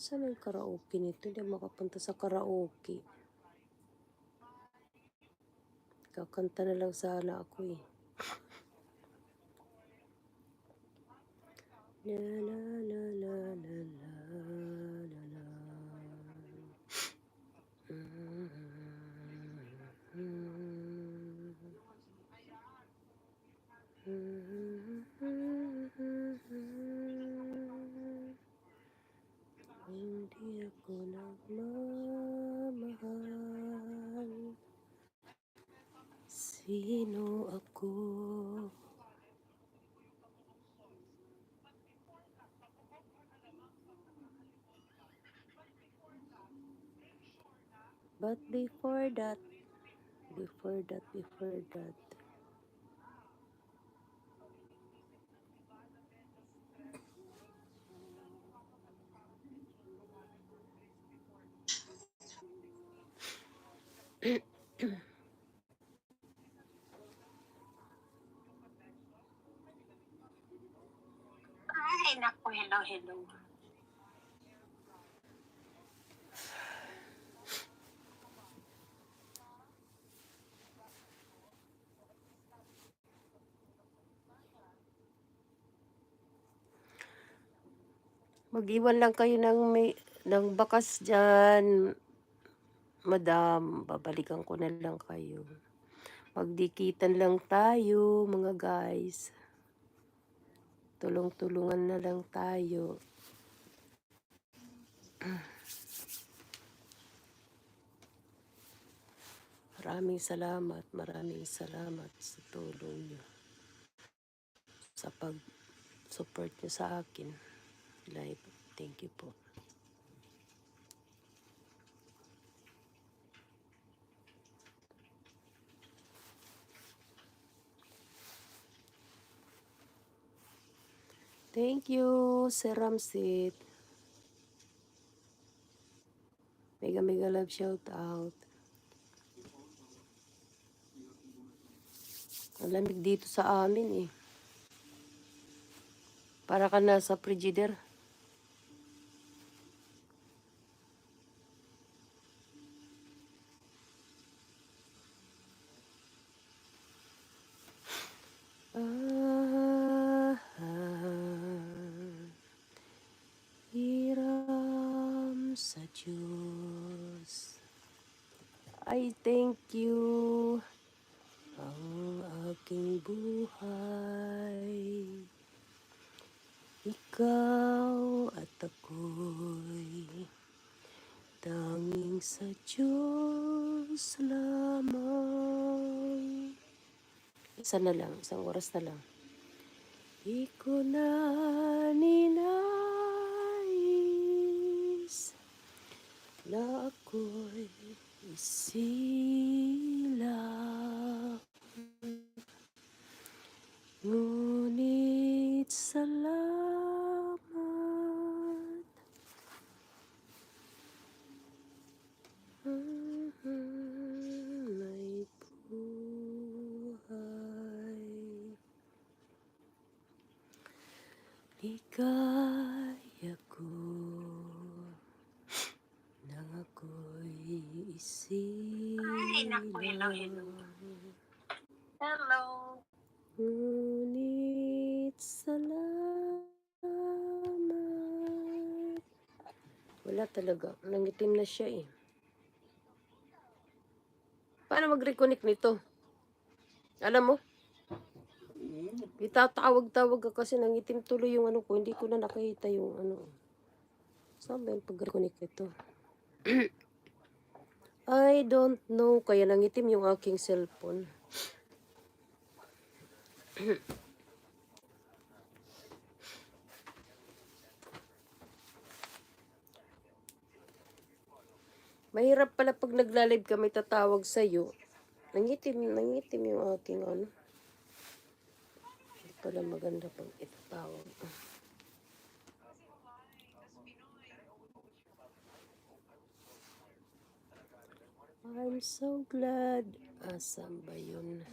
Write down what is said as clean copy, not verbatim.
Saan ang karaoke nito? Hindi ako makapunta sa karaoke. Kakanta na lang sana ako eh. La la la la la la la la. Hindi ako nagmamahal. Sino ako? But before that, Ay, naku, hello. mag-iwan lang kayo ng bakas dyan, madam. Babalikan ko na lang kayo. Magdikitan lang tayo, mga guys. Tulong-tulungan na lang tayo. Maraming salamat sa tulong nyo. Sa pag-support nyo sa akin. Live. Thank you po. Thank you, Sir Ramsit. Mega love shout out. Ang lamig dito sa amin eh. Para ka nasa frigider. Hiram sa Diyos. I thank you ang aking buhay. Ikaw at ako'y tanging sa Diyos lamang. Isang oras na lang. Di ko na ninais na ako'y isilap. Ngunit salamat. May buhay. Ligaya ko nang ako'y isilap. Ay, naku, hello. Ngunit salamat. Wala talaga. Nangitim na siya eh. Paano mag-reconnect nito? Alam mo? Itatawag-tawag ka kasi nangitim tuloy yung ano ko. Hindi ko na nakita yung ano. Saan ba yung pag-reconnect nito? I don't know. Kaya nangitim yung aking cellphone. Mahirap pala pag nagla-live ka, may tatawag sa'yo. Nangitim yung aking ano. Hindi pala maganda pag itatawag. I'm so glad. Asan ba yun?